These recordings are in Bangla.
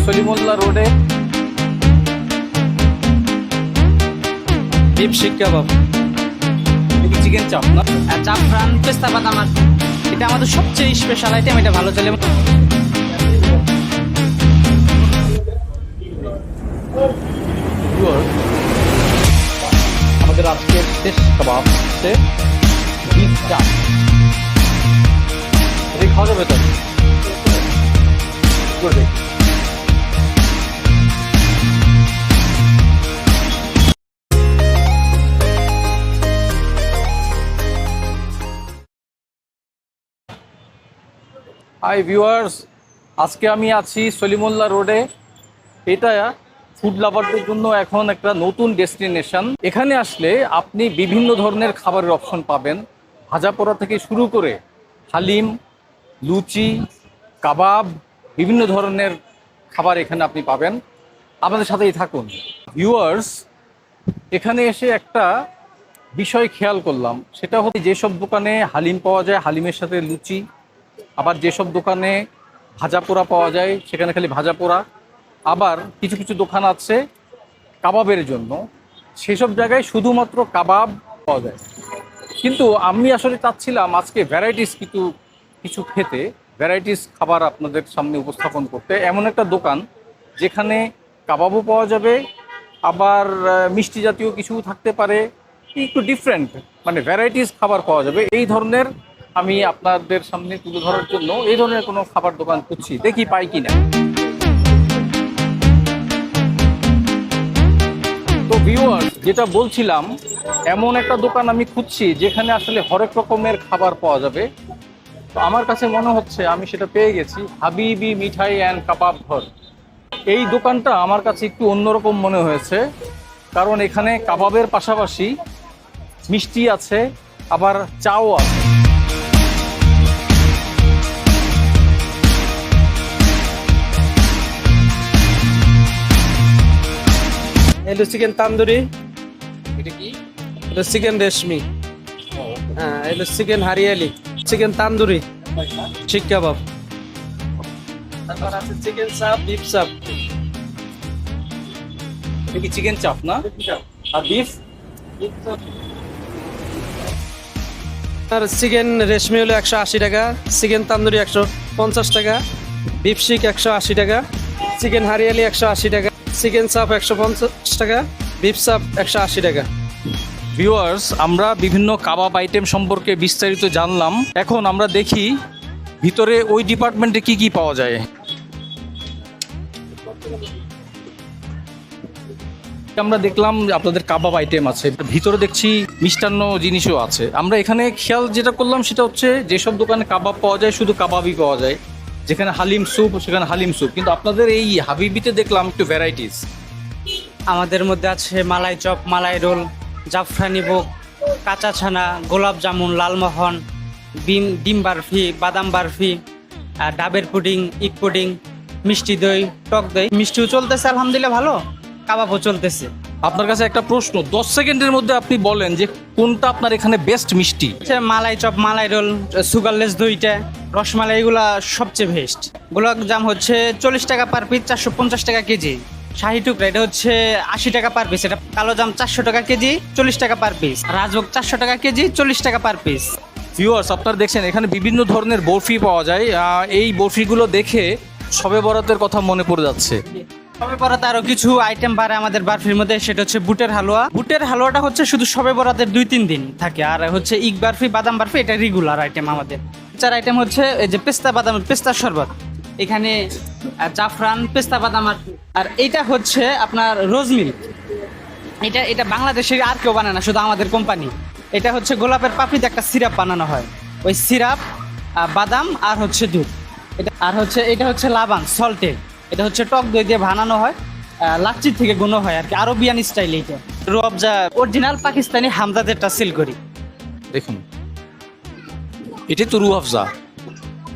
সলিমুল্লাহ রোডে বিফ শিক কাবাব, চিকেন চাপ না, জাফরান পেস্তা বাদাম আর এটা আমাদের সবচেয়ে স্পেশাল আইটেম, এটা ভালো চলে। আমাদের আজকের শেষ কাবাব হচ্ছে বিফ চাপ। এটা খাওয়া যাবে তো করবে। হাই ভিউয়ার্স, আজকে আমি আছি সলিমুল্লাহ রোডে। এটা ফুড লাভারদের জন্য এখন একটা নতুন ডেস্টিনেশন। এখানে আসলে আপনি বিভিন্ন ধরনের খাবারের অপশন পাবেন, ভাজা পোড়া থেকে শুরু করে হালিম, লুচি, কাবাব, বিভিন্ন ধরনের খাবার এখানে আপনি পাবেন। আমাদের সাথেই থাকুন ভিউয়ার্স। এখানে এসে একটা বিষয় খেয়াল করলাম, সেটা হচ্ছে যেসব দোকানে হালিম পাওয়া যায় হালিমের সাথে লুচি, আবার যেসব দোকানে ভাজা পোড়া পাওয়া যায় সেখানে খালি ভাজা পোড়া, আবার কিছু কিছু দোকান আছে কাবাবের জন্য, সেসব জায়গায় শুধুমাত্র কাবাব পাওয়া যায়। কিন্তু আমি আসলে চাচ্ছিলাম আজকে ভ্যারাইটিস কিছু খেতে, ভ্যারাইটিস খাবার আপনাদের সামনে উপস্থাপন করতে। এমন একটা দোকান যেখানে কাবাবও পাওয়া যাবে, আবার মিষ্টি জাতীয় কিছু থাকতে পারে, একটু ডিফারেন্ট, মানে ভ্যারাইটিস খাবার পাওয়া যাবে। এই ধরনের আমি আপনাদের সামনে তুলে ধরার জন্য এই ধরনের কোনো খাবার দোকান খুঁজছি, দেখি পাই কিনা। তো ভিউয়ার্স, যেটা বলছিলাম, এমন একটা দোকান আমি খুঁজছি যেখানে আসলে হরেক রকমের খাবার পাওয়া যাবে। তো আমার কাছে মনে হচ্ছে আমি সেটা পেয়ে গেছি, হাবিবি মিঠাই অ্যান্ড কাবাব ঘর। এই দোকানটা আমার কাছে একটু অন্যরকম মনে হয়েছে, কারণ এখানে কাবাবের পাশাপাশি মিষ্টি আছে, আবার চাও আছে। এলো চিকেন তান্দুরি, এটা কি? এলো চিকেন রেশমি, হ্যাঁ এলো চিকেন হারিয়ালি, চিকেন তান্দুরি, শিক কাবাব, তারপর আছে চিকেন চাপ, বিফ চাপ। এটা কি চিকেন চাপ না? আর বিফ? আর চিকেন রেশমি হলো 180 টাকা, চিকেন তান্দুরি 150 টাকা, বিফ শিক 180 টাকা, চিকেন হারিয়ালি 180 টাকা, চিকেন চাপ 150 টাকা, বিফ চাপ 180 টাকা। ভিউয়ার্স, আমরা বিভিন্ন কাবাব আইটেম সম্পর্কে বিস্তারিত জানলাম। এখন আমরা দেখি ভিতরে ওই ডিপার্টমেন্টে কি কি পাওয়া যায়। আমরা দেখলাম আপনাদের কাবাব আইটেম আছে, ভিতরে দেখছি মিষ্টান্ন জিনিসও আছে। আমরা এখানে খেয়াল যেটা করলাম সেটা হচ্ছে যেসব দোকানে কাবাব পাওয়া যায় শুধু কাবাবই পাওয়া যায়, যেখানে হালিম স্যুপ সেখানে হালিম স্যুপ, কিন্তু আপনাদের এই হাবিবিতে দেখলাম একটু ভ্যারাইটিস। আমাদের মধ্যে আছে মালাই চপ, মালাই রোল, জাফরানি ভোগ, কাঁচা ছানা, গোলাপ জামুন, লালমোহন, ডিম বারফি, বাদাম বারফি, ডাবের পুডিং, ইক পুডিং, মিষ্টি দই, টক দই। মিষ্টিও চলতেছে আলহামদুলিল্লাহ ভালো, কাবাবও চলতেছে। আপনার কাছে একটা প্রশ্ন, 10 সেকেন্ডের মধ্যে আপনি বলেন যে কোনটা আপনার এখানে বেস্ট মিষ্টি। মালাই চপ, মালাই রোল, সুগারলেস দইটা, রসমালাই, এগুলা সবচেয়ে বেস্ট। গোলাপ জাম হচ্ছে 40 টাকা পার পিস, 450 টাকা কেজি। শাহি টুকরা এটা হচ্ছে 80 টাকা পার পিস। এটা কালো জাম 400 টাকা কেজি, 40 টাকা পার পিস। রাজভোগ 400 টাকা কেজি, 40 টাকা পার পিস। ভিউয়ার্স, আপনারা দেখছেন এখানে বিভিন্ন ধরনের বরফি পাওয়া যায়। এই বরফিগুলো দেখে শবে বরাতের কথা মনে পড়ে যাচ্ছে। শবে বরাতে আরো কিছু আইটেম বাড়ে আমাদের বারফির মধ্যে, সেটা হচ্ছে বুটের হালুয়া। বুটের হালুয়াটা হচ্ছে শুধু শবে বরাতের 2-3 দিন থাকে, আর হচ্ছে ইক বারফি, বাদাম বারফি, এটা রেগুলার আইটেম আমাদের। 4 আইটেম হচ্ছে এই যে পেস্তা বাদাম, পেস্তার শরবত, এখানে জাফরান, পেস্তা বাদাম, আর এইটা হচ্ছে আপনার রোজ মিল্ক। এটা বাংলাদেশের আর কেউ বানায় না, শুধু আমাদের কোম্পানি। এটা হচ্ছে গোলাপের পাপড়িতে একটা সিরাপ বানানো হয়, ওই সিরাপ, বাদাম আর হচ্ছে দুধ। এটা হচ্ছে লাবান সল্টেড, এটা হচ্ছে টক দই দিয়ে বানানো হয়, লাচ্ছির থেকে গুনো হয় আর কি, আরবিয়ান স্টাইল। এইটা রুয়াবজা অরিজিনাল পাকিস্তানি হামদাদেরটা সেল করি। দেখুন, এটা তো রুহ আফজা।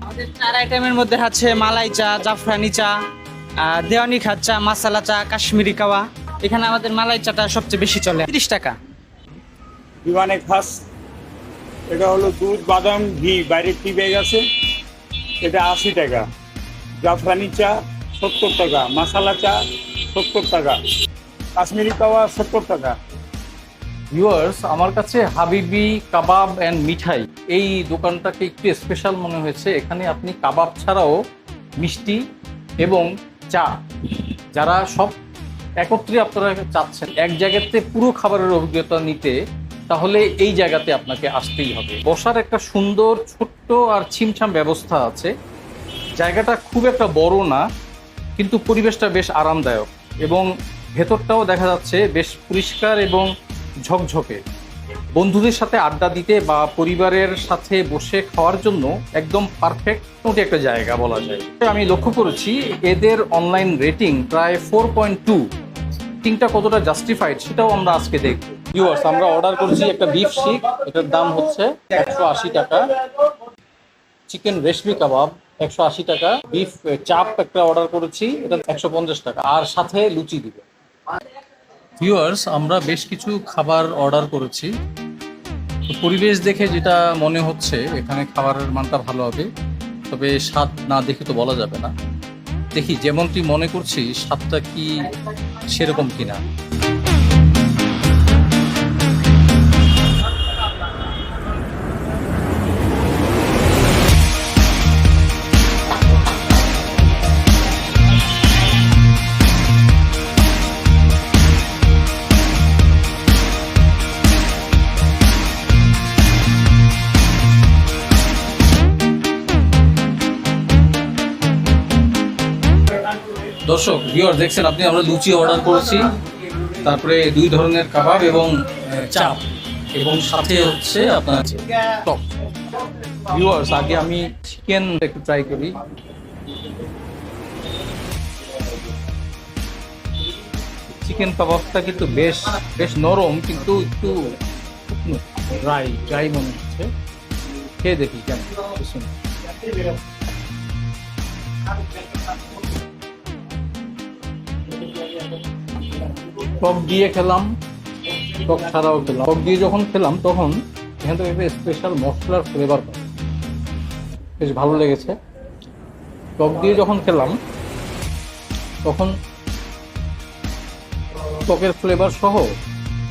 আমাদের 4 আইটেমের মধ্যে আছে মালাই চা, জাফরানি চা, দেওয়ানি খাত চা, মাসালা চা, কাশ্মীরি কাওয়া। এখানে আমাদের মালাই চাটা সবচেয়ে বেশি চলে, 30 টাকা। দিওয়ানে খাস, এটা হলো দুধ, বাদাম, ঘি, বাইরের টি ব্যাগ আছে, এটা 80 টাকা। জাফরানি চা 70 টাকা, মশালা চা 70 টাকা, কাশ্মীরি কাওয়া 70 টাকা। ভিউয়ার্স, আমার কাছে হাবিবি কাবাব অ্যান্ড মিঠাই এই দোকানটাকে একটু স্পেশাল মনে হয়েছে। এখানে আপনি কাবাব ছাড়াও মিষ্টি এবং চা, যারা সব একত্রে আপনারা চাচ্ছেন এক জায়গাতে পুরো খাবারের অভিজ্ঞতা নিতে, তাহলে এই জায়গাতে আপনাকে আসতেই হবে। বসার একটা সুন্দর ছোট্ট আর ছিমছাম ব্যবস্থা আছে। জায়গাটা খুব একটা বড় না, কিন্তু পরিবেশটা বেশ আরামদায়ক এবং ভেতরটাও দেখা যাচ্ছে বেশ পরিষ্কার এবং ঝকঝকে। বন্ধুদের সাথে আড্ডা দিতে বা পরিবারের সাথে বসে খাওয়ার জন্য একদম পারফেক্ট একটা জায়গা বলা যায়। আমি লক্ষ্য করেছি এদের অনলাইন রেটিং প্রায় 4.2। রেটিংটা কতটা জাস্টিফাইড সেটাও আমরা আজকে দেখব। ভিউয়ার্স, আমরা অর্ডার করেছি একটা বিফ শিক, এটার দাম হচ্ছে 180 টাকা। চিকেন রেশমি কাবাব 180 টাকা। বিফ চাপ একটা অর্ডার করেছি, এটা 150 টাকা, আর সাথে লুচি দিবে। ভিউয়ার্স, আমরা বেশ কিছু খাবার অর্ডার করেছি। তো পরিবেশ দেখে যেটা মনে হচ্ছে এখানে খাবারের মানটা ভালো হবে, তবে স্বাদ না দেখে তো বলা যাবে না। দেখি যেমনটি মনে করছি স্বাদটা কি সেরকম কিনা। দর্শক, ভিউয়ার দেখছেন আপনি, আমরা লুচি অর্ডার করেছি, তারপরে 2 ধরনের কাবাব এবং চাপ, এবং সাথে হচ্ছে আপনার টক। ভিউয়ার্স, আগে আমি চিকেন একটু ট্রাই করি। চিকেন কাবাবটা কিন্তু বেশ বেশ নরম, কিন্তু একটু ড্রাই মনে হচ্ছে। খেয়ে দেখি কেন। টক দিয়ে খেলাম, টক ছাড়াও খেলাম। টক দিয়ে যখন খেলাম তখন এখান থেকে একটা স্পেশাল মশলার ফ্লেভার পাই, বেশ ভালো লেগেছে। টক দিয়ে যখন খেলাম তখন টকের ফ্লেভার সহ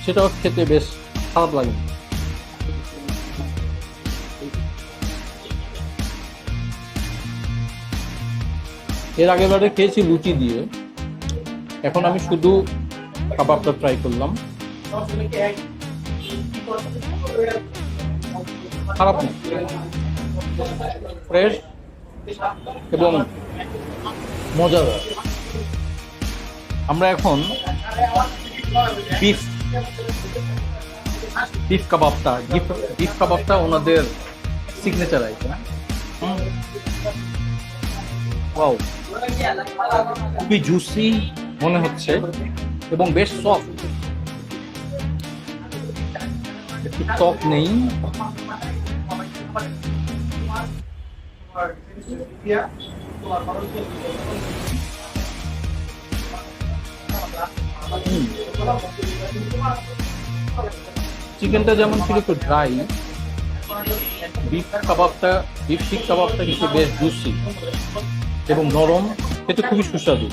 সেটাও খেতে বেশ খারাপ লাগে। এর আগেবারে খেয়েছি লুচি দিয়ে, এখন আমি শুধু কাবাবটা ট্রাই করলাম। খারাপ না, ফ্রেশ এবং মজাদার। আমরা এখন বিফ কাবাবটা ওনাদের সিগনেচার আইটেম। ওয়াও, খুবই জুসি মনে হচ্ছে এবং বেশ সফট, একটু টক নেই। চিকেনটা যেমন ছিল একটু ড্রাই, বিফ শিক কাবাবটা কিন্তু বেশ জুসি এবং নরম, এটা খুবই সুস্বাদু।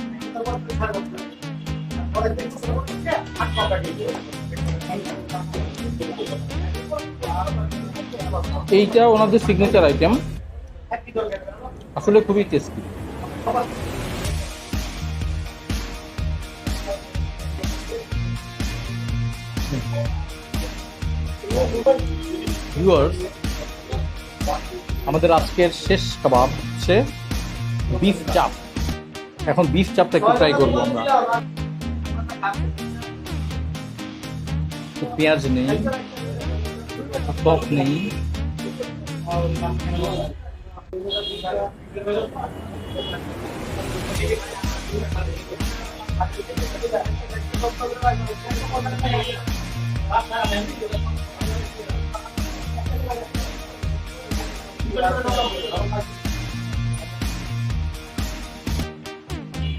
এইটা ওনাদের সিগনেচার আইটেম, আসলে খুবই টেস্টি। ভিউয়ার্স, আমাদের আজকের শেষ কাবাব হচ্ছে বিফ চাপ। এখন বিফ চাপটা একটু ট্রাই করবো আমরা। পেঁয়াজ নেই, টক নেই,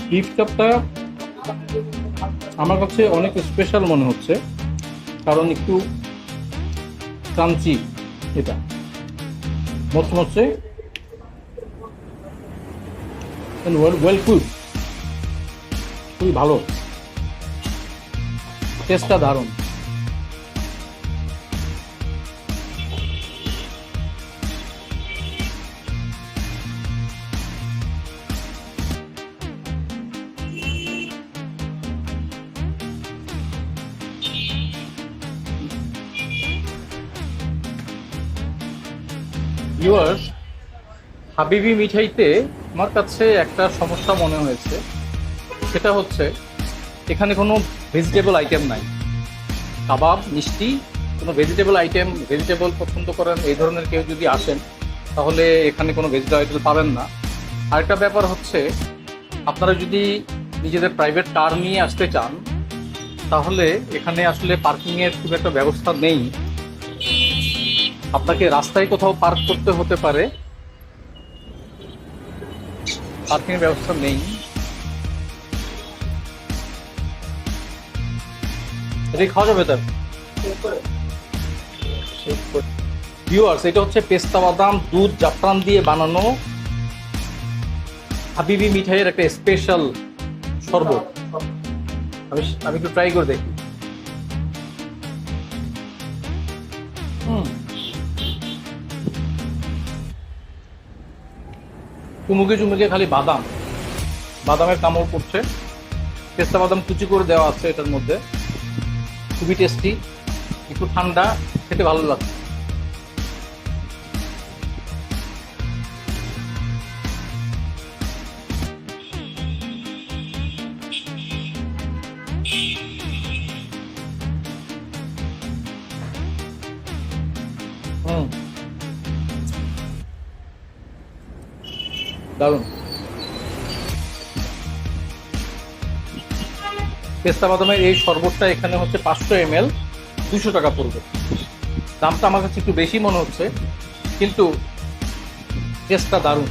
বিফ চাপটা আমার কাছে অনেক স্পেশাল মনে হচ্ছে, কারণ একটু ক্রাঞ্চি, এটা মচমচে, ওয়েল কুক। খুবই ভালো, টেস্টটা দারুণ। ভিউয়ার্স, হাবিবি মিঠাইতে আমার কাছে একটা সমস্যা মনে হয়েছে, সেটা হচ্ছে এখানে কোনো ভেজিটেবল আইটেম নাই। কাবাব, মিষ্টি, কোনো ভেজিটেবল পছন্দ করেন এই ধরনের কেউ যদি আসেন তাহলে এখানে কোনো ভেজিটেবল পাবেন না। আরেকটা ব্যাপার হচ্ছে, আপনারা যদি নিজেদের প্রাইভেট কার নিয়ে আসতে চান তাহলে এখানে আসলে পার্কিংয়ের খুব একটা ব্যবস্থা নেই। আপনাকে রাস্তায় কোথাও পার্ক করতে হতে পারে, পার্কিংয়ের ব্যবস্থা নেই। এটা খাওয়া যাবে তার ভিউয়ার্স, এটা হচ্ছে পেস্তা বাদাম দুধ জাফরান দিয়ে বানানো হাবিবি মিঠাইয়ের একটা স্পেশাল শরবত। আমি একটু ট্রাই করে দেখি। চুমুকে চুমুকে খালি বাদামের কামড় পড়ছে। পেস্তা বাদাম কুচি করে দেওয়া আছে এটার মধ্যে, খুবই টেস্টি, একটু ঠান্ডা, খেতে ভালো লাগছে। দারুণ। পেস্তা বাদামের এই শরবতটা এখানে হচ্ছে 500 ml, 200 টাকা পড়বে। দামটা আমার কাছে একটু বেশি মনে হচ্ছে, কিন্তু টেস্টটা দারুণ।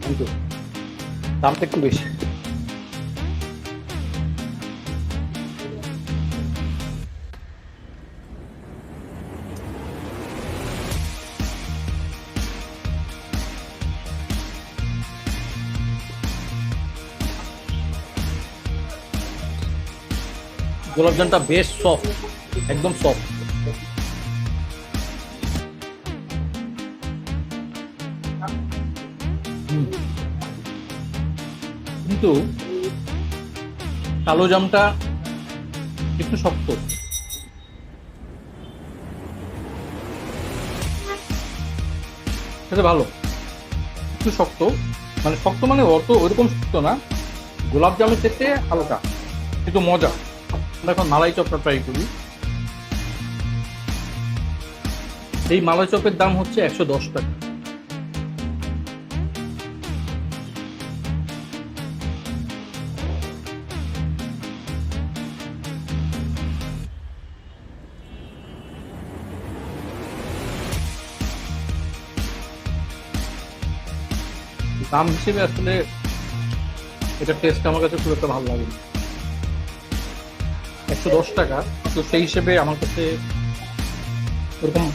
কিন্তু দামটা একটু বেশি। গোলাপজামটা বেশ সফট, একদম সফট। কিন্তু কালো জামটা একটু শক্ত। সেটা ভালো, একটু শক্ত, মানে শক্ত মানে অত ওইরকম শক্ত না, গোলাপ জামের থেকে হালকা, কিন্তু মজা। আমরা এখন মালাই চপটা ট্রাই করি। এই মালাই চপের দাম হচ্ছে 110 টাকা। দাম হিসেবে আসলে এটা টেস্ট আমার কাছে খুব একটা ভালো লাগে। 110 টাকা, তো সেই হিসেবে আমার কাছে ওরকম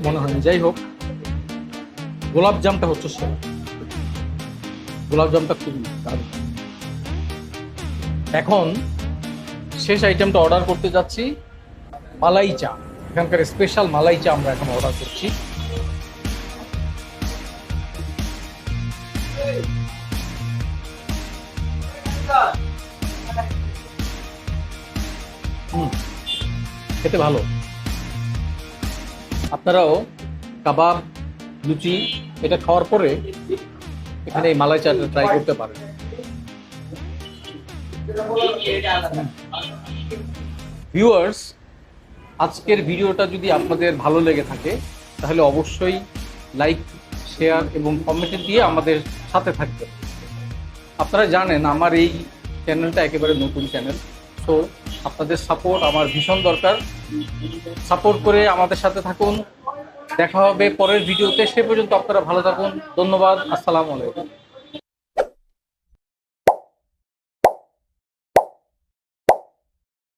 মনে হয়নি। যাই হোক, গোলাপ জামটা হচ্ছে সেরা, গোলাপ জামটা খুবই দারুণ। এখন শেষ আইটেমটা অর্ডার করতে যাচ্ছি, মালাই চা। এখানকার স্পেশাল মালাই চা আমরা এখন অর্ডার করছি। খেতে ভালো। আপনারাও কাবাব, লুচি এটা খাওয়ার পরে এখানে এই মালাই চাটা ট্রাই করতে পারেন। ভিউয়ার্স, আজকের ভিডিওটা যদি আপনাদের ভালো লেগে থাকে তাহলে অবশ্যই লাইক, শেয়ার এবং কমেন্ট দিয়ে আমাদের সাথে থাকবেন। আপনারা জানেন আমার এই চ্যানেলটা একেবারে নতুন চ্যানেল, তো আপনাদের সাপোর্ট আমার ভীষণ দরকার। সাপোর্ট করে আমাদের সাথে থাকুন। দেখা হবে পরের ভিডিওতে, সে পর্যন্ত আপনারা ভালো থাকুন। ধন্যবাদ। আসসালামু আলাইকুম।